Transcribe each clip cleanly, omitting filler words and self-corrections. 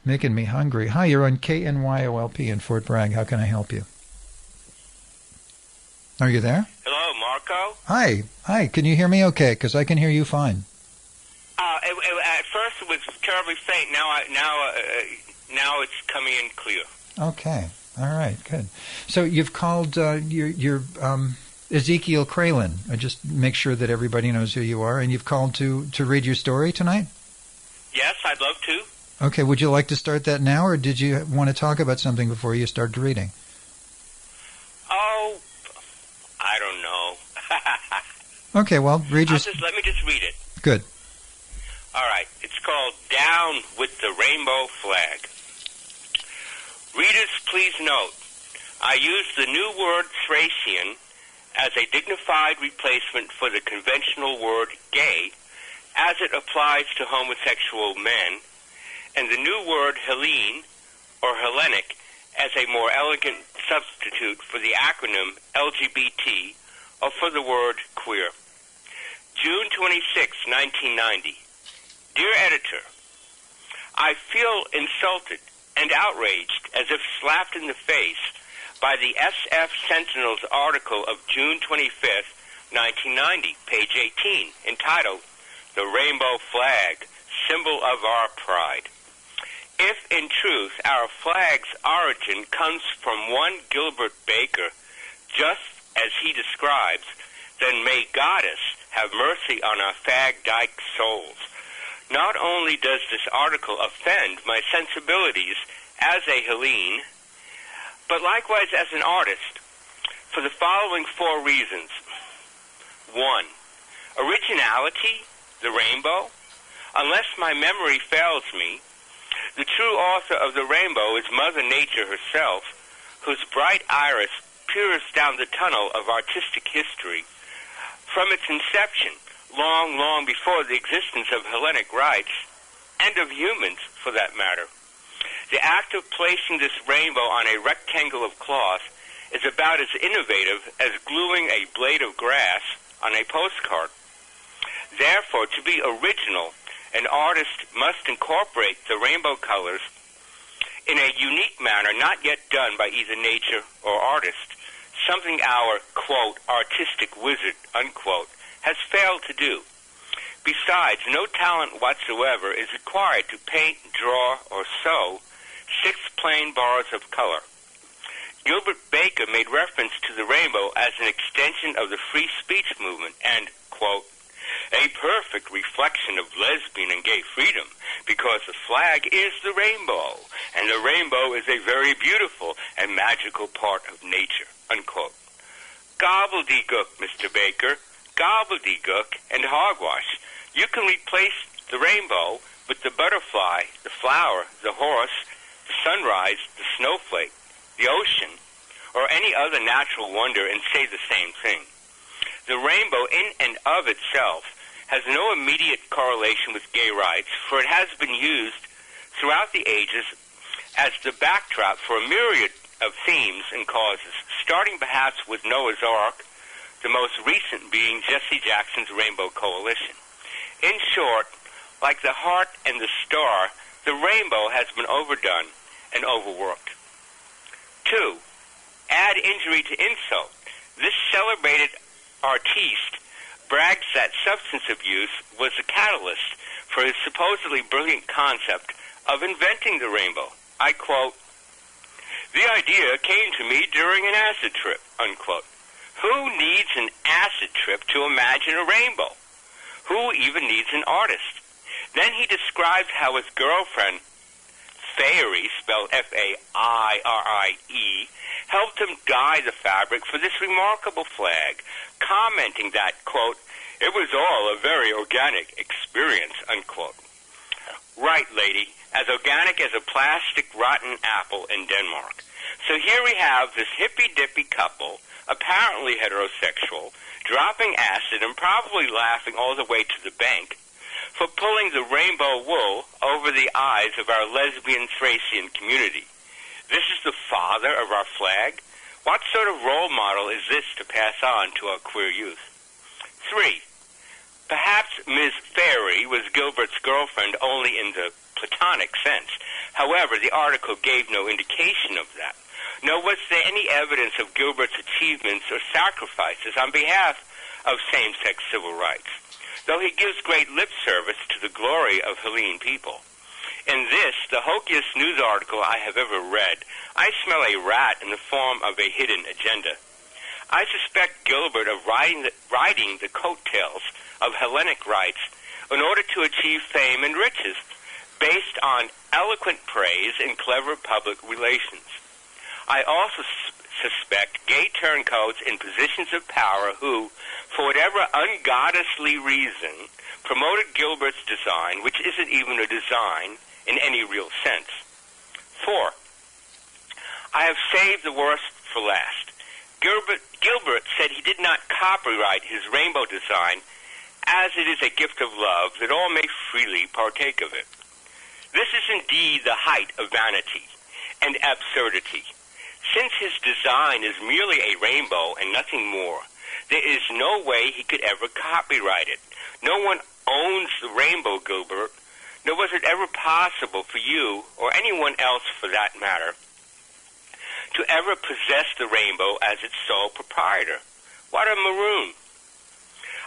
Making me hungry. Hi, you're on KNYOLP in Fort Bragg. How can I help you? Are you there? Hello, Marco? Hi. Can you hear me okay? Because I can hear you fine. At first it was terribly faint. Now it's coming in clear. Okay. All right. Good. So you've called your Ezekiel Kralin. I just make sure that everybody knows who you are. And you've called to read your story tonight? Yes, I'd love to. Okay. Would you like to start that now, or did you want to talk about something before you started reading? Oh, I don't know. Okay. Well, let me just read it. Good. All right. It's called Down with the Rainbow Flag. Readers, please note, I use the new word Thracian as a dignified replacement for the conventional word gay as it applies to homosexual men, and the new word Hellene or Hellenic as a more elegant substitute for the acronym LGBT or for the word queer. June 26, 1990. Dear Editor, I feel insulted and outraged as if slapped in the face by the SF Sentinel's article of June 25th, 1990, page 18, entitled The Rainbow Flag, Symbol of Our Pride. If, in truth, our flag's origin comes from one Gilbert Baker, just as he describes, then may Goddess have mercy on our fag-dyke souls. Not only does this article offend my sensibilities as a Hellene, but likewise as an artist, for the following 4 reasons. 1. Originality, the rainbow. Unless my memory fails me, the true author of the rainbow is Mother Nature herself, whose bright iris peers down the tunnel of artistic history. From its inception, long, long before the existence of Hellenic rights, and of humans, for that matter. The act of placing this rainbow on a rectangle of cloth is about as innovative as gluing a blade of grass on a postcard. Therefore, to be original, an artist must incorporate the rainbow colors in a unique manner not yet done by either nature or artist, something our, quote, artistic wizard, unquote, has failed to do. Besides, no talent whatsoever is required to paint, draw, or sew 6 plain bars of color. Gilbert Baker made reference to the rainbow as an extension of the free speech movement and, quote, a perfect reflection of lesbian and gay freedom, because the flag is the rainbow, and the rainbow is a very beautiful and magical part of nature, unquote. Gobbledygook, Mr. Baker, gobbledygook and hogwash. You can replace the rainbow with the butterfly, the flower, the horse, the sunrise, the snowflake, the ocean, or any other natural wonder and say the same thing. The rainbow in and of itself has no immediate correlation with gay rights, for it has been used throughout the ages as the backdrop for a myriad of themes and causes, starting perhaps with Noah's Ark, the most recent being Jesse Jackson's Rainbow Coalition. In short, like the heart and the star, the rainbow has been overdone and overworked. 2. Add injury to insult. This celebrated artiste brags that substance abuse was the catalyst for his supposedly brilliant concept of inventing the rainbow. I quote, "The idea came to me during an acid trip," unquote. Who needs an acid trip to imagine a rainbow? Who even needs an artist? Then he describes how his girlfriend, Fairy, spelled F-A-I-R-I-E, helped him dye the fabric for this remarkable flag, commenting that, quote, "It was all a very organic experience," unquote. Right, lady, as organic as a plastic rotten apple in Denmark. So here we have this hippy-dippy couple, apparently heterosexual, dropping acid and probably laughing all the way to the bank for pulling the rainbow wool over the eyes of our lesbian Thracian community. This is the father of our flag? What sort of role model is this to pass on to our queer youth? 3. Perhaps Ms. Fairy was Gilbert's girlfriend only in the platonic sense. However, the article gave no indication of that. Nor was there any evidence of Gilbert's achievements or sacrifices on behalf of same-sex civil rights, though he gives great lip service to the glory of Hellene people. In this, the hokiest news article I have ever read, I smell a rat in the form of a hidden agenda. I suspect Gilbert of riding the coattails of Hellenic rights in order to achieve fame and riches, based on eloquent praise and clever public relations. I also suspect gay turncoats in positions of power who, for whatever ungoddessly reason, promoted Gilbert's design, which isn't even a design in any real sense. 4. I have saved the worst for last. Gilbert said he did not copyright his rainbow design, as it is a gift of love that all may freely partake of it. This is indeed the height of vanity and absurdity. Since his design is merely a rainbow and nothing more, there is no way he could ever copyright it. No one owns the rainbow, Gilbert, nor was it ever possible for you, or anyone else for that matter, to ever possess the rainbow as its sole proprietor. What a maroon!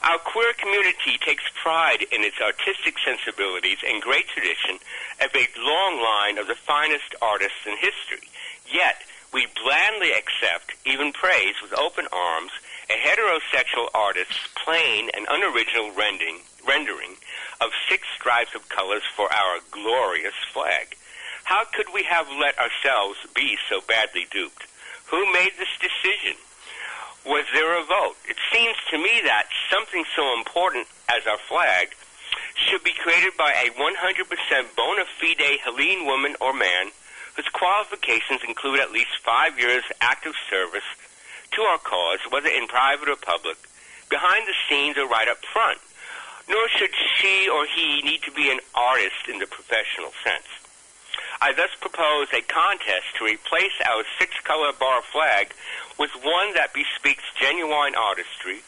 Our queer community takes pride in its artistic sensibilities and great tradition of a long line of the finest artists in history. Yet, we blandly accept, even praise with open arms, a heterosexual artist's plain and unoriginal rendering of 6 stripes of colors for our glorious flag. How could we have let ourselves be so badly duped? Who made this decision? Was there a vote? It seems to me that something so important as our flag should be created by a 100% bona fide Hellene woman or man whose qualifications include at least 5 years active service to our cause, whether in private or public, behind the scenes or right up front. Nor should she or he need to be an artist in the professional sense. I thus propose a contest to replace our 6-color bar flag with one that bespeaks genuine artistry,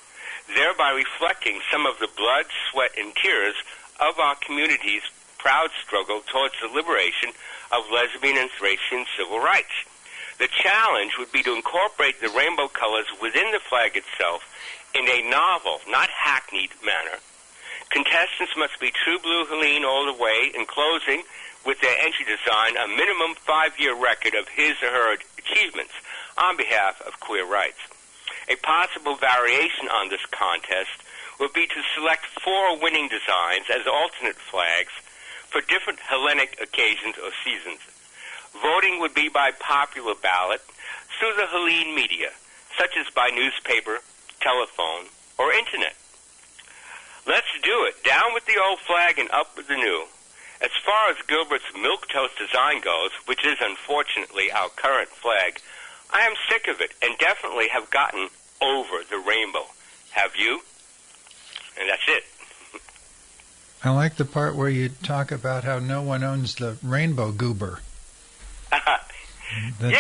thereby reflecting some of the blood, sweat, and tears of our community's proud struggle towards the liberation of lesbian and Thracian civil rights. The challenge would be to incorporate the rainbow colors within the flag itself in a novel, not hackneyed manner. Contestants must be true blue Hellene all the way, in closing with their entry design a minimum 5-year record of his or her achievements on behalf of queer rights. A possible variation on this contest would be to select 4 winning designs as alternate flags for different Hellenic occasions or seasons. Voting would be by popular ballot through the Hellene media, such as by newspaper, telephone, or internet. Let's do it. Down with the old flag and up with the new. As far as Gilbert's milquetoast design goes, which is unfortunately our current flag, I am sick of it and definitely have gotten over the rainbow. Have you? And that's it. I like the part where you talk about how no one owns the rainbow goober. And that's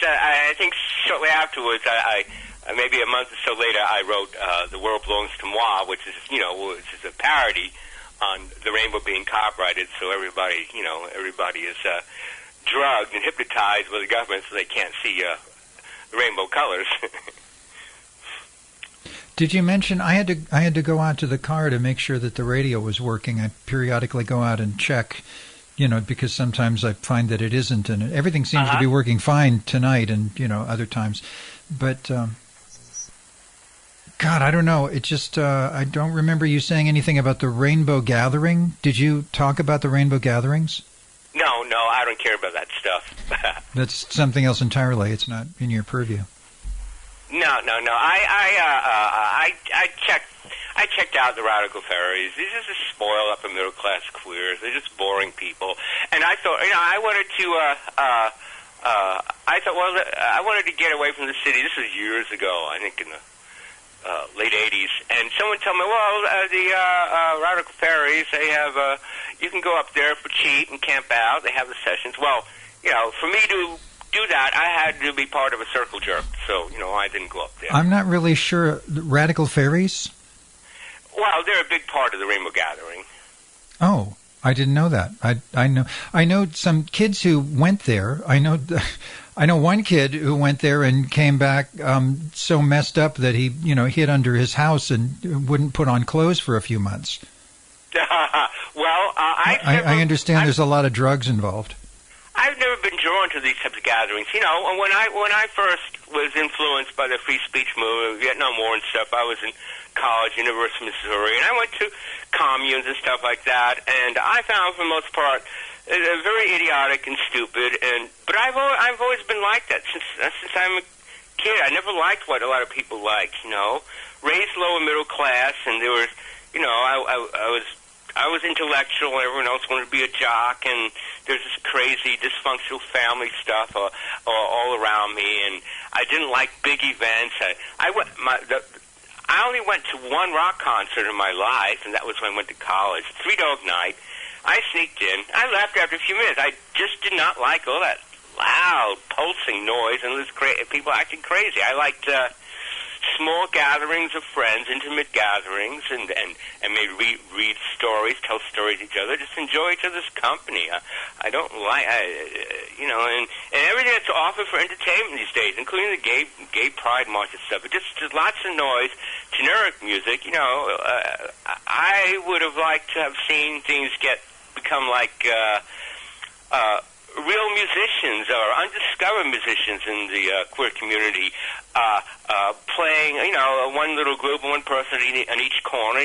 I think shortly afterwards, I maybe a month or so later, I wrote "The World Belongs to Moi," which is a parody on the rainbow being copyrighted. So everybody is drugged and hypnotized by the government, so they can't see the rainbow colors. Did you mention I had to go out to the car to make sure that the radio was working? I periodically go out and check, because sometimes I find that it isn't, and everything seems to be working fine tonight and other times. But God, I don't know. It just I don't remember you saying anything about the Rainbow Gathering. Did you talk about the Rainbow Gatherings? No, I don't care about that stuff. That's something else entirely. It's not in your purview. No. I checked out the radical fairies. These are just spoiled upper middle class queers. They're just boring people. And I thought, I wanted to. I wanted to get away from the city. This was years ago, I think in the late '80s. And someone told me, the radical fairies, they have. You can go up there for cheap and camp out. They have the sessions. Well, for me to do that, I had to be part of a circle jerk, so I didn't go up there. I'm not really sure. Radical fairies? Well, they're a big part of the Rainbow Gathering. Oh, I didn't know that. I know some kids who went there. I know one kid who went there and came back so messed up that he hid under his house and wouldn't put on clothes for a few months. Well, I understand there's a lot of drugs involved. I've never been drawn to these types of gatherings. When I first was influenced by the free speech movement, Vietnam War and stuff, I was in college, University of Missouri, and I went to communes and stuff like that, and I found for the most part very idiotic and stupid. But I've always been like that since I'm a kid. I never liked what a lot of people like. Raised lower middle class, and there was, I was intellectual, and everyone else wanted to be a jock, and there's this crazy dysfunctional family stuff all around me, and I didn't like big events. I only went to one rock concert in my life, and that was when I went to college. Three Dog Night. I sneaked in. I left after a few minutes. I just did not like all that loud, pulsing noise and people acting crazy. I liked small gatherings of friends, intimate gatherings, and maybe read stories, tell stories to each other, just enjoy each other's company. I don't like, and everything that's offered for entertainment these days, including the gay pride march and stuff. It just lots of noise, generic music. I would have liked to have seen things become like real musicians or undiscovered musicians in the queer community playing, one little group, one person in each corner,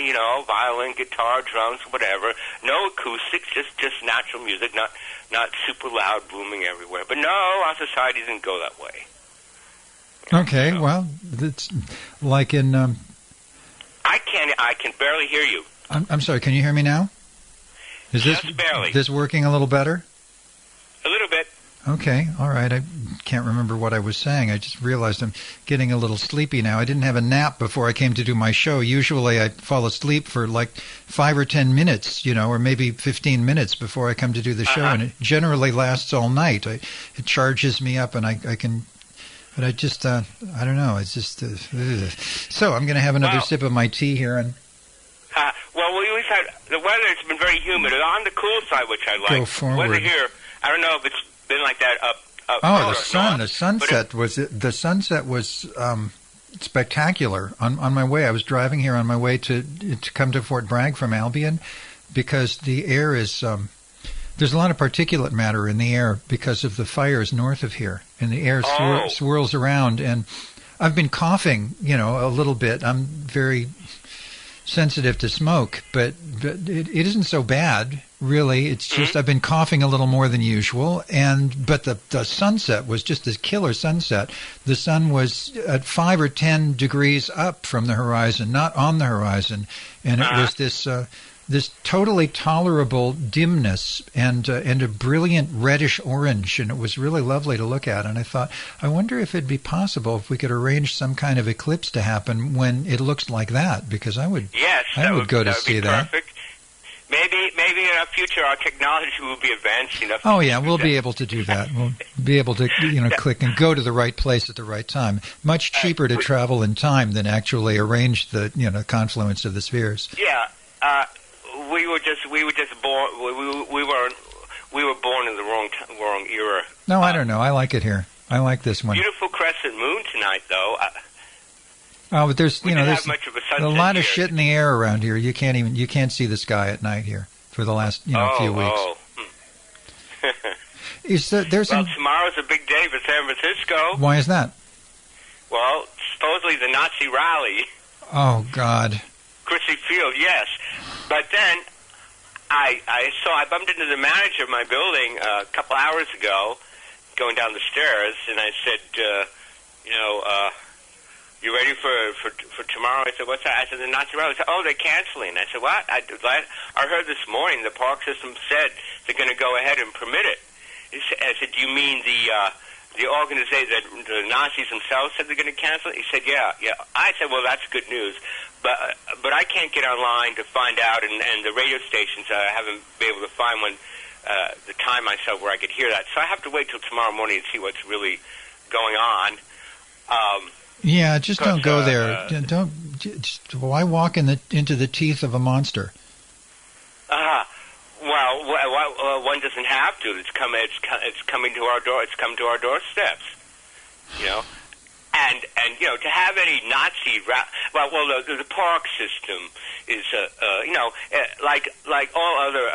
violin, guitar, drums, whatever. No acoustics, just natural music, not super loud booming everywhere. But no, our society didn't go that way. Okay, well, it's like in... I can barely hear you. I'm sorry, can you hear me now? Is just barely. This working a little better? A little bit. Okay, all right. I can't remember what I was saying. I just realized I'm getting a little sleepy now. I didn't have a nap before I came to do my show. Usually I fall asleep for like 5 or 10 minutes, or maybe 15 minutes before I come to do the show, and it generally lasts all night. It charges me up, and I can... But I just, I don't know. It's just... So I'm going to have another sip of my tea here, and... we've had... The weather's been very humid. On the cool side, which I like. Go forward. The weather here, I don't know if it's been like that up the sunset was spectacular. On my way, I was driving here on my way to come to Fort Bragg from Albion, because the air is there's a lot of particulate matter in the air because of the fires north of here, and the air swirls around, and I've been coughing, a little bit. I'm very sensitive to smoke, but it isn't so bad, really. It's just I've been coughing a little more than usual, but the sunset was just this killer sunset. The sun was at 5 or 10 degrees up from the horizon, not on the horizon, and it was this totally tolerable dimness and a brilliant reddish orange, and it was really lovely to look at. And I thought, I wonder if it'd be possible if we could arrange some kind of eclipse to happen when it looks like that, because I would go to see that. Perfect. Maybe in the future our technology will be advanced enough. Oh yeah, we'll be able to do that. We'll be able to click and go to the right place at the right time. Much cheaper to travel in time than actually arrange the confluence of the spheres. Yeah. We were just born. We were born in the wrong era. No, I don't know. I like it here. I like this one. Beautiful crescent moon tonight, though. But there's there's much of a lot of shit in the air around here. You can't see the sky at night here for the last few weeks. Tomorrow's a big day for San Francisco. Why is that? Well, supposedly the Nazi rally. Oh God. Christie Field, yes. But then I bumped into the manager of my building a couple hours ago, going down the stairs, and I said, you ready for tomorrow? I said, what's that? I said, the Nazi rally. He said, they're canceling. I said, what? I heard this morning the park system said they're going to go ahead and permit it. I said, do you mean the organization, the Nazis themselves said they're going to cancel it? He said, yeah. I said, well, that's good news. But I can't get online to find out, and the radio stations, I haven't been able to find the time myself where I could hear that. So I have to wait till tomorrow morning to see what's really going on. Yeah, just don't go there. Why walk into the teeth of a monster? Well, Well, one doesn't have to. It's coming to our door. It's come to our doorsteps. You know, and to have any Nazi the park system is like all other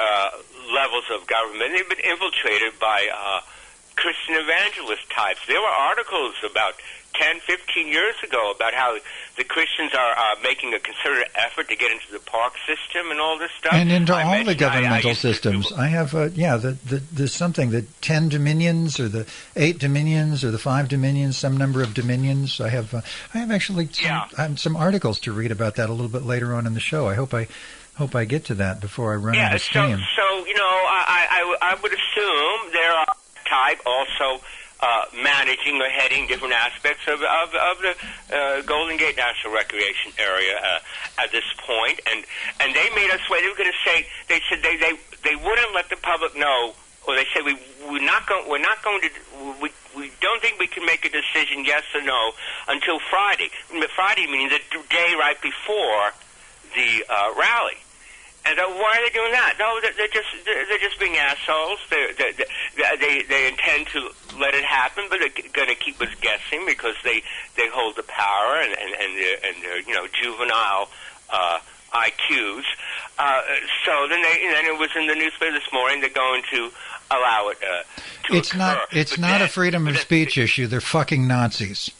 levels of government. They've been infiltrated by Christian evangelist types. There were articles about 10, 15 years ago about how the Christians are making a concerted effort to get into the park system and all this stuff. And into all the governmental systems. I have, there's something, the 10 dominions or the 8 dominions or the 5 dominions, some number of dominions. I have actually some articles to read about that a little bit later on in the show. I hope I get to that before I run out of steam. So I would assume there are type also managing or heading different aspects of the Golden Gate National Recreation Area at this point, and they made us wait. They were going to say they said they wouldn't let the public know, or they said we don't think we can make a decision yes or no until Friday. Friday meaning the day right before the rally. And why are they doing that? No, they're just being assholes. They intend to let it happen, but they're going to keep us guessing because they hold the power and their juvenile IQs. So then it was in the newspaper this morning. They're going to allow it to occur. It's not a freedom of speech issue. They're fucking Nazis.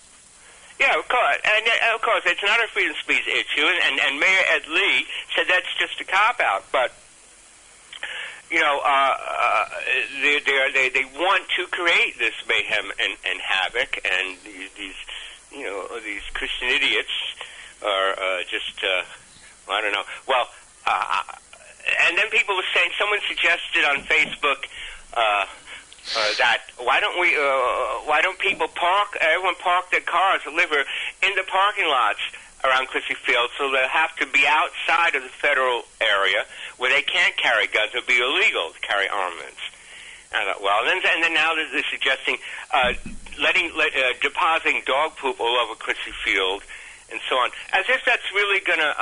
Yeah, of course, and of course, it's not a freedom of speech issue, and Mayor Ed Lee said that's just a cop out. But they want to create this mayhem and havoc, and these Christian idiots are just I don't know. Well, and then people were saying, someone suggested on Facebook. That why don't people everyone park their cars or live in the parking lots around Chrissy Field, so they'll have to be outside of the federal area where they can't carry guns. It'll be illegal to carry armaments. And I thought, and then now they're suggesting depositing dog poop all over Chrissy Field and so on, as if that's really gonna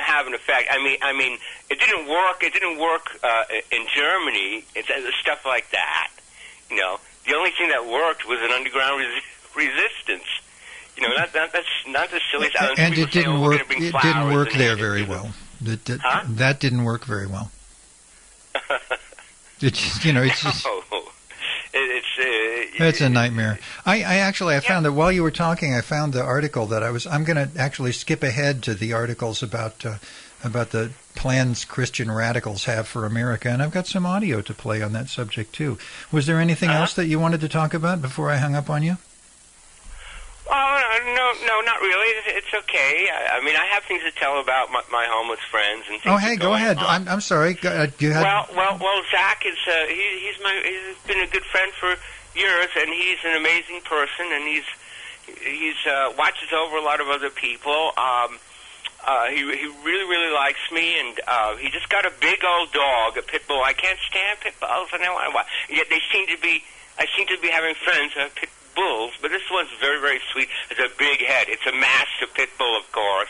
have an effect. I mean, it didn't work. It didn't work in Germany. It's stuff like that. The only thing that worked was an underground resistance. That's not the silliest. And it didn't work. It didn't work there very well. That didn't work very well. It's a nightmare. I found that while you were talking, I found the article that I'm going to actually skip ahead to the articles about the plans Christian radicals have for America, and I've got some audio to play on that subject too. Was there anything else that you wanted to talk about before I hung up on you? No, not really. It's okay. I mean, I have things to tell about my homeless friends and things. Oh, hey, go ahead. I'm sorry. You had... Well, Zach is he's been a good friend for years, and he's an amazing person, and he's watches over a lot of other people. He really likes me, and he just got a big old dog, a pit bull. I can't stand pit bulls, and yet I seem to be having friends who have pit bulls, but this one's very, very sweet. It's a big head. It's a massive pit bull, of course,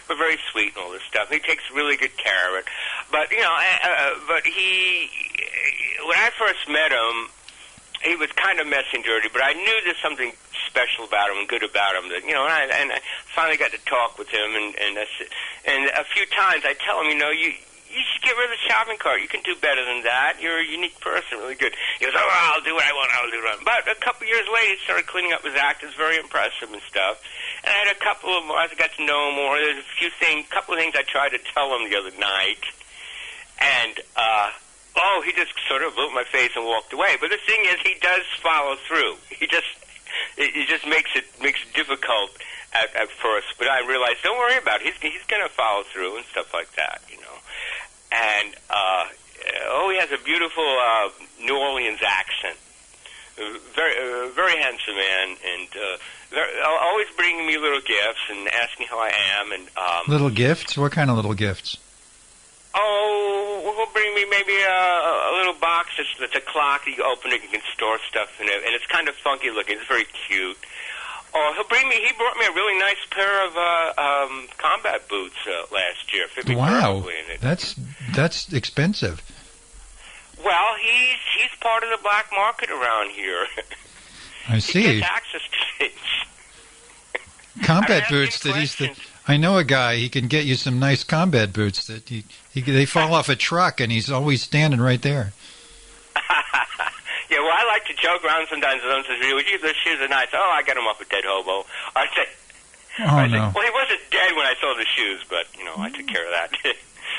but very sweet and all this stuff. He takes really good care of it. But but he, when I first met him, he was kind of messy and dirty, but I knew there's something special about him and good about him. That and I finally got to talk with him, and that's it. And a few times I tell him, you should get rid of the shopping cart. You can do better than that. You're a unique person, really good. He goes, I'll do what I want. I'll do what I want. But a couple years later, he started cleaning up his act. It was very impressive and stuff. And I had a couple of more. As I got to know him more, there's a couple of things I tried to tell him the other night, and he just sort of blew my face and walked away. But the thing is, he does follow through. He just makes it difficult at first. But I realized, don't worry about it. He's going to follow through and stuff like that, And he has a beautiful New Orleans accent. Very, very handsome man, and always bringing me little gifts and asking how I am. And little gifts? What kind of little gifts? He'll bring me maybe a little box that's a clock that you open it, you can store stuff in it, and it's kind of funky looking. It's very cute. He brought me a really nice pair of combat boots last year. Wow, that's expensive. Well, he's part of the black market around here. I see. He gets access to things. Combat boots I know a guy, he can get you some nice combat boots that they fall off a truck and he's always standing right there. Yeah, well, I like to joke around sometimes. Someone says, "Would you those shoes are nice?" "Oh, I got them off a dead hobo." I say, no. "Well, he wasn't dead when I saw the shoes, but I took care of that."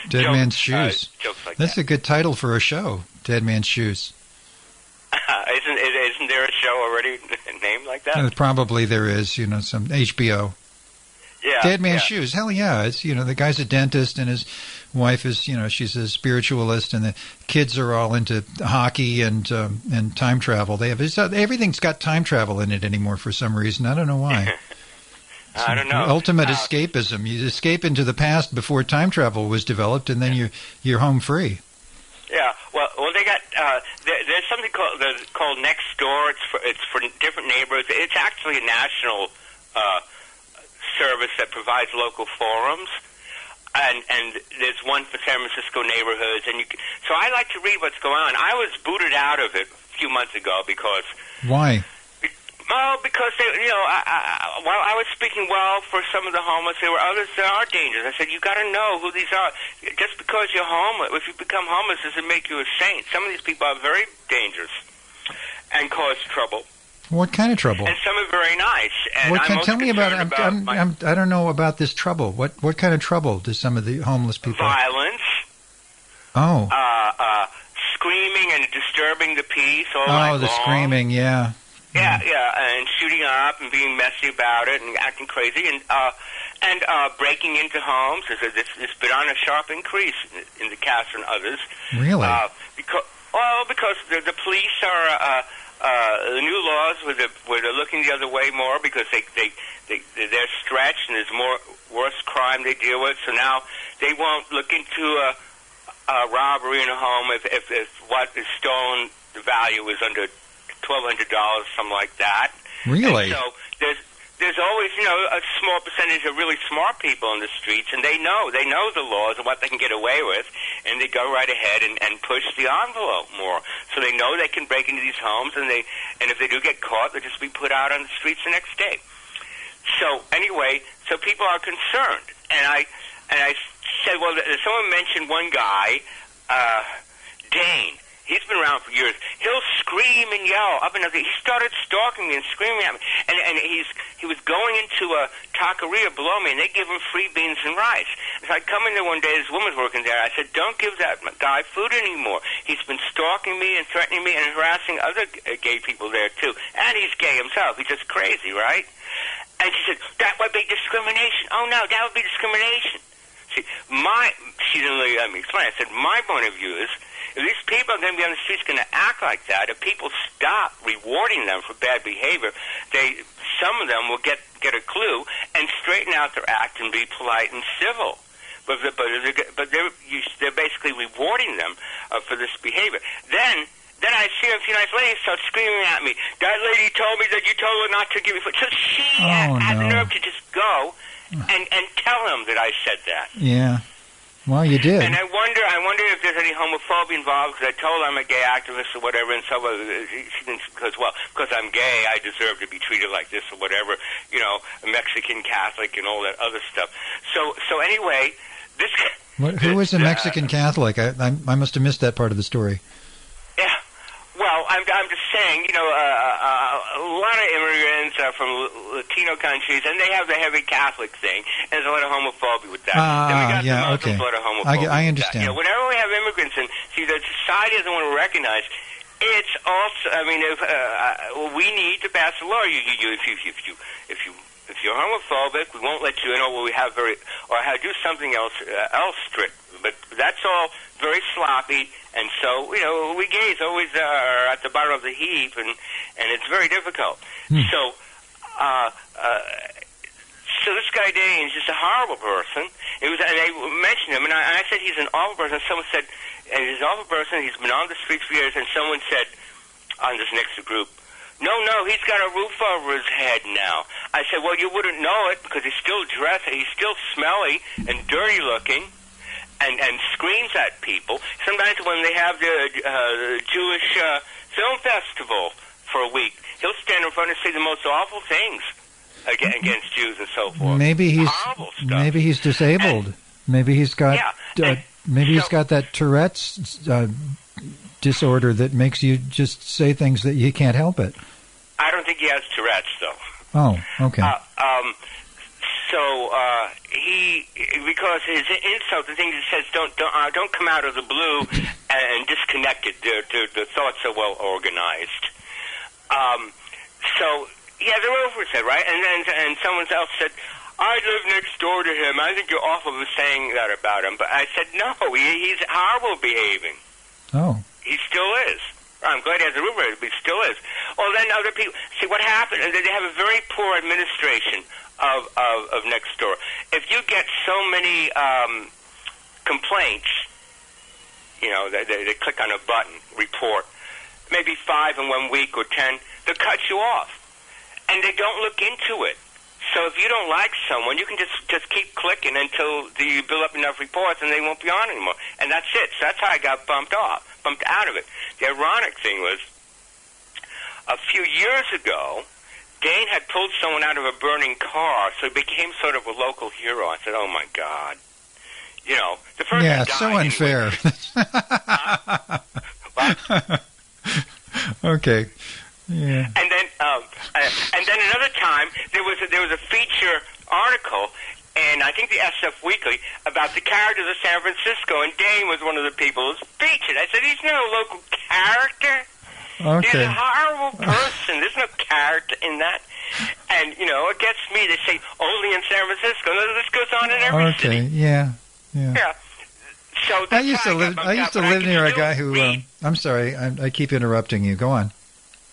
Dead Man's Shoes. Jokes like That's that. a good title for a show. Dead Man's Shoes. Isn't there a show already named like that? Probably there is. Some HBO. Yeah. Dead Man's Shoes. Hell yeah. It's, the guy's a dentist and his wife is, she's a spiritualist and the kids are all into hockey and time travel. Everything's got time travel in it anymore for some reason. I don't know why. I don't know. Ultimate escapism. You escape into the past before time travel was developed and then you're home free. Yeah. Well, they got, there's something called Next Door. It's for different neighborhoods. It's actually a national, service that provides local forums, and there's one for San Francisco neighborhoods, so I like to read what's going on. I was booted out of it a few months ago because. Why? Well, because while I was speaking well for some of the homeless, there were others that are dangerous. I said, you got to know who these are. Just because you're homeless, if you become homeless, doesn't make you a saint. Some of these people are very dangerous and cause trouble. What kind of trouble? And some are very nice. And tell me about it. I don't know about this trouble. What kind of trouble do some of the homeless people? Violence. Oh. Screaming and disturbing the peace all night long. The screaming, yeah. Yeah, and shooting up and being messy about it and acting crazy and breaking into homes. It's been on a sharp increase in the Castro and others. Really? Because the police are. The new laws where they're looking the other way more because they're stretched and there's worse crime they deal with. So now they won't look into a robbery in a home if what is stolen, the value is under $1,200, something like that. Really? And so there's always a small percentage of really smart people in the streets, and they know the laws and what they can get away with, and they go right ahead and push the envelope more. So they know they can break into these homes, and if they do get caught, they'll just be put out on the streets the next day. So anyway, so people are concerned, and I said, well, someone mentioned one guy, Dane. He's been around for years. He'll scream and yell up and down. He started stalking me and screaming at me. And he was going into a taqueria below me, and they give him free beans and rice. So I come in there one day, this woman's working there. I said, don't give that guy food anymore. He's been stalking me and threatening me and harassing other gay people there, too. And he's gay himself. He's just crazy, right? And she said, that would be discrimination. Oh, no, that would be discrimination. See, she didn't really let me explain. I said, my point of view is, if these people are going to be on the streets going to act like that, if people stop rewarding them for bad behavior, some of them will get a clue and straighten out their act and be polite and civil. But they're basically rewarding them for this behavior. Then I see a few nice ladies start screaming at me. That lady told me that you told her not to give me food. So she had the nerve to just go and tell him that I said that. Yeah. Well, you did. And I wonder if there's any homophobia involved, because I told her I'm a gay activist or whatever, and so she thinks because I'm gay, I deserve to be treated like this or whatever, a Mexican Catholic and all that other stuff. So anyway, this. Who was a Mexican Catholic? I must have missed that part of the story. Yeah. Well, I'm just saying, a lot of immigrants are from Latino countries, and they have the heavy Catholic thing, and there's a lot of homophobia with that. Then we got the Muslims, a lot of homophobia. I understand. Whenever we have immigrants, and see, the society doesn't want to recognize. It's also, if we need to pass a law. If you're homophobic, we won't let you in, or we have do something else strict. But that's all very sloppy, and so we gays always are at the bottom of the heap, and it's very difficult. So this guy Dane is just a horrible person. And they mentioned him, and I said he's an awful person. Someone said, and he's an awful person. He's been on the streets for years, and someone said on this next group, no, he's got a roof over his head now. I said, well, you wouldn't know it because he's still dressed, he's still smelly and dirty looking. and screams at people. Sometimes when they have the Jewish film festival for a week, he'll stand in front and say the most awful things against Jews and so forth. Maybe he's disabled. And, maybe he's got he's got that Tourette's disorder that makes you just say things that you can't help it. I don't think he has Tourette's, though. Oh, okay. Because his insult, the things he says, don't come out of the blue and disconnected. The thoughts are well organized. They're over his head, right? And someone else said, I live next door to him. I think you're awful for saying that about him. But I said, no, he's horrible behaving. Oh. He still is. I'm glad he has a roof over it, but he still is. Well, then other people... See, what happened is they have a very poor administration of next door. If you get so many complaints, they click on a button, report, maybe 5 in 1 week or 10, they'll cut you off. And they don't look into it. So if you don't like someone, you can just keep clicking until you build up enough reports and they won't be on anymore. And that's it. So that's how I got bumped out of it. The ironic thing was, a few years ago, Dane had pulled someone out of a burning car, so he became sort of a local hero. I said, oh, my God. The person died. Yeah, so unfair. Anyway. Okay. Yeah. And then another time there was a feature article, and I think the SF Weekly, about the characters of San Francisco, and Dane was one of the people who was featured. I said, he's not a local character. Okay. He's a horrible person. There's no character in that. And it gets me. They say only in San Francisco. No, this goes on in every city. Okay. Yeah. So I used to live near a guy who. I'm sorry. I keep interrupting you. Go on.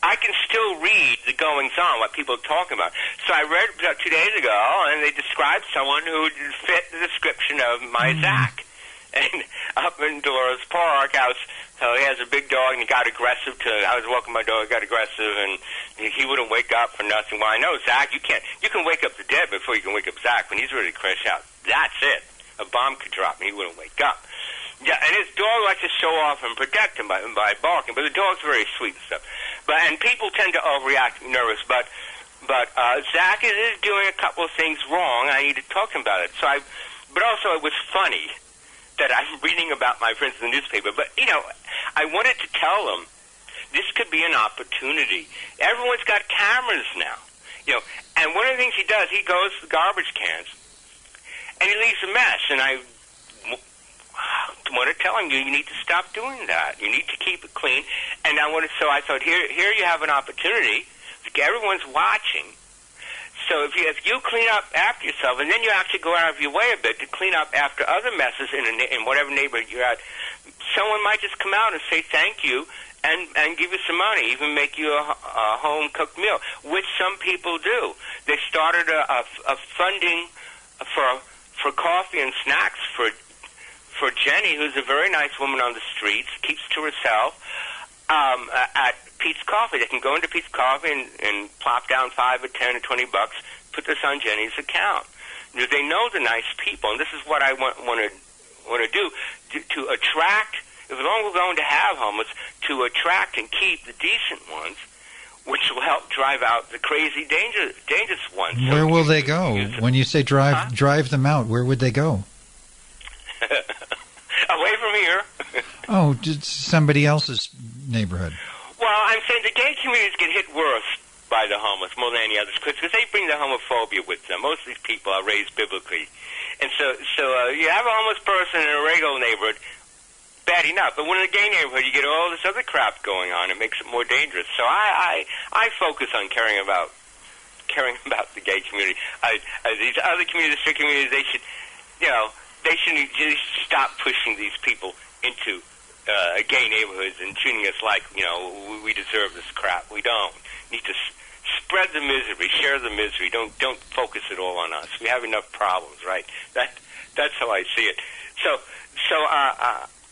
I can still read the goings-on, what people are talking about. So I read about 2 days ago, and they described someone who fit the description of my Zach. And up in Dolores Park, he has a big dog, and he got aggressive. I was walking my dog, got aggressive, and he wouldn't wake up for nothing. Well, I know, Zach, you can wake up the dead before you can wake up Zach. When he's ready to crash out, that's it. A bomb could drop, and he wouldn't wake up. Yeah, and his dog likes to show off and protect him by barking, but the dog's very sweet and stuff. And people tend to overreact, and be nervous, but Zach is doing a couple of things wrong. I need to talk to him about it. But also it was funny that I'm reading about my friends in the newspaper. But I wanted to tell them this could be an opportunity. Everyone's got cameras now, And one of the things he does, he goes to the garbage cans and he leaves a mess. And I want to tell him, you need to stop doing that. You need to keep it clean. And so I thought, here you have an opportunity. Everyone's watching. So if you clean up after yourself, and then you actually go out of your way a bit to clean up after other messes in whatever neighborhood you're at, someone might just come out and say thank you and give you some money, even make you a home-cooked meal, which some people do. They started a funding for coffee and snacks for Jenny, who's a very nice woman on the streets, keeps to herself, at Pete's Coffee. They can go into Pete's Coffee and plop down $5 or $10 or $20, put this on Jenny's account. They know the nice people, and this is what I want to do to attract. As long as we're going to have homeless, to attract and keep the decent ones, which will help drive out the crazy, dangerous ones. Where will they go? When you say drive them out, where would they go? Away from here. Oh, just somebody else's neighborhood. Well, I'm saying the gay communities get hit worse by the homeless more than any others because they bring the homophobia with them. Most of these people are raised biblically. And so you have a homeless person in a regular neighborhood, bad enough. But when in a gay neighborhood, you get all this other crap going on. It makes it more dangerous. So I focus on caring about the gay community. These other communities, straight communities, they should, they should stop pushing these people into gay neighborhoods and treating us like, we deserve this crap. We don't. We need to spread the misery, share the misery. Don't focus it all on us. We have enough problems, right? That's how I see it. So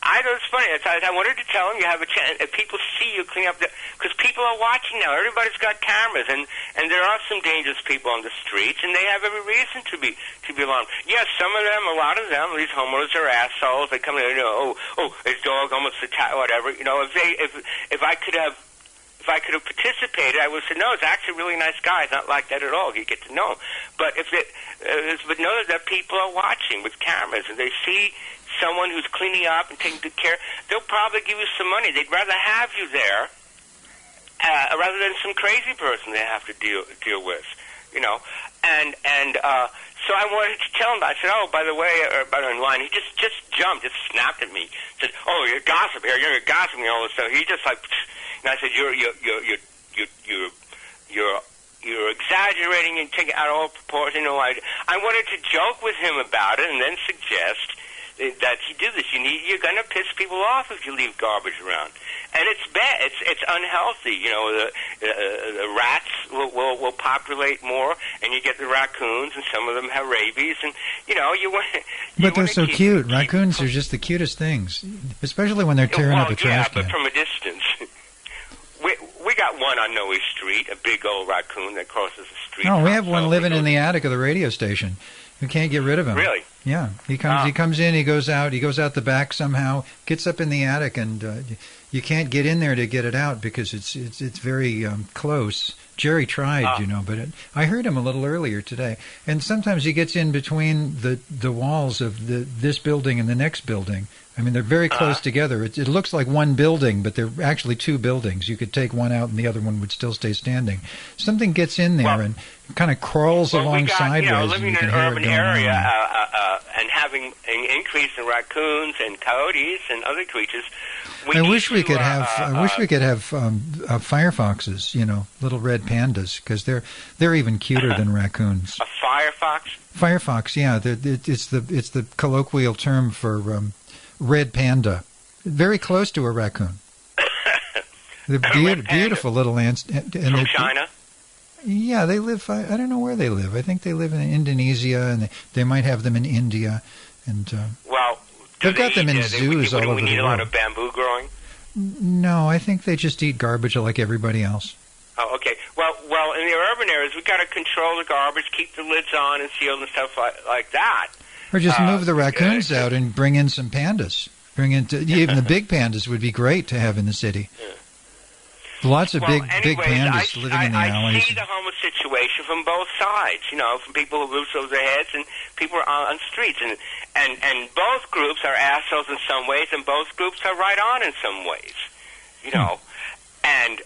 I know it's funny. I wanted to tell him you have a chance. If people see you clean up, because people are watching now. Everybody's got cameras, and there are some dangerous people on the streets, and they have every reason to be alarmed. Yes, some of them, a lot of them, these homeowners are assholes. They come in, his dog almost attacked, whatever. If I could have participated, I would have said, no, it's actually a really nice guy. It's not like that at all. You get to know him. But but know that people are watching with cameras, and they see someone who's cleaning up and taking good care. They'll probably give you some money. They'd rather have you there rather than some crazy person they have to deal with, So I wanted to tell him. I said, "Oh, by the way, in line, he just jumped, just snapped at me. Said, "Oh, you're gossip here. You're gossiping all this stuff." He just like, and I said, "You're exaggerating and taking out all proportion." I wanted to joke with him about it and then suggest that you do this. You're going to piss people off if you leave garbage around, and it's bad. It's unhealthy. The rats will populate more, and you get the raccoons, and some of them have rabies, and you want. But they're so cute. Raccoons are just the cutest things, especially when they're tearing up a trash can. Yeah, but from a distance. We got one on Noe Street, a big old raccoon that crosses the street. Oh, we have one living in the attic of the radio station. We can't get rid of him. Really? Yeah. He comes in, he goes out the back somehow, gets up in the attic, and you can't get in there to get it out because it's very close. Jerry tried, but I heard him a little earlier today. And sometimes he gets in between the walls of this building and the next building. I mean, they're very close together. It looks like one building, but they're actually two buildings. You could take one out and the other one would still stay standing. Something gets in there and kind of crawls along sideways. Living in an urban area and having an increase in raccoons and coyotes and other creatures. I wish we could have firefoxes, little red pandas, because they're even cuter than raccoons. A firefox? Firefox, yeah. It's the colloquial term for red panda. Very close to a raccoon. They're beautiful little ants. From China? Yeah, they live. I don't know where they live. I think they live in Indonesia, and they might have them in India. And they've got them in zoos all over the world. Do we need a lot of bamboo growing? No, I think they just eat garbage like everybody else. Oh, okay. Well, in the urban areas, we've got to control the garbage, keep the lids on and sealed and stuff like that. Or just move the raccoons out and bring in some pandas. Even the big pandas would be great to have in the city. Yeah. Lots of big pandas living in the alleys. I see the homeless situation from both sides, from people who roofs over their heads and people on streets. And both groups are assholes in some ways, and both groups are right on in some ways, And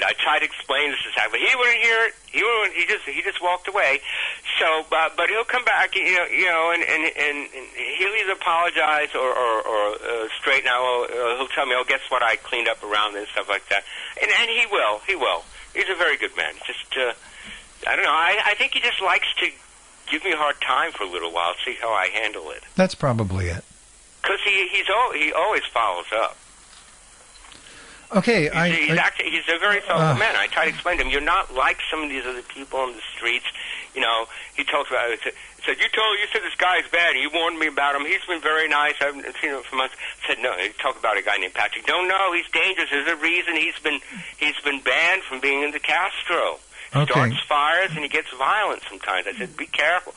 I tried to explain this to him, but he wouldn't hear it. He just walked away. So, but he'll come back, and he'll either apologize or straighten out. He'll tell me, "Oh, guess what? I cleaned up around and stuff like that." And he will. He's a very good man. Just I don't know. I think he just likes to give me a hard time for a little while, see how I handle it. That's probably it. Because he always follows up. Okay, he's a very thoughtful man. I try to explain to him, you're not like some of these other people on the streets. He talks about it. He said, you said this guy's bad. You warned me about him. He's been very nice. I haven't seen him for months. I said, no. He talked about a guy named Patrick. No, he's dangerous. There's a reason he's been banned from being in the Castro. He starts fires and he gets violent sometimes. I said, be careful.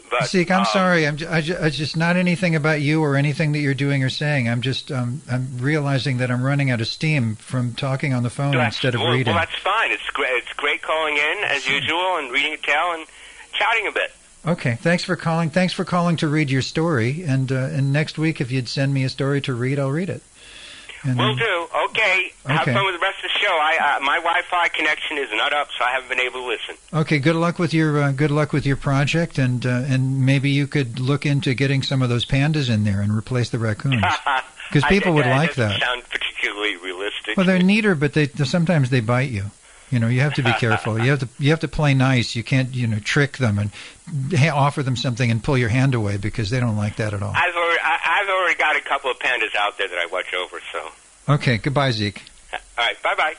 But Zeke, I'm sorry. I'm just not anything about you or anything that you're doing or saying. I'm just I'm realizing that I'm running out of steam from talking on the phone instead of reading. Well, that's fine. It's great calling in as usual and reading a tale and chatting a bit. Okay. Thanks for calling. Thanks for calling to read your story. And next week, if you'd send me a story to read, I'll read it. Will do. Okay. Have fun with the rest of the show. My Wi-Fi connection is not up, so I haven't been able to listen. Okay. Good luck with your project, and maybe you could look into getting some of those pandas in there and replace the raccoons, because people would like that. Sound particularly realistic. Well, they're neater, but sometimes they bite you. You have to be careful. You have to play nice. You can't trick them and offer them something and pull your hand away, because they don't like that at all. I've already got a couple of pandas out there that I watch over. So. Okay. Goodbye, Zeke. All right. Bye-bye.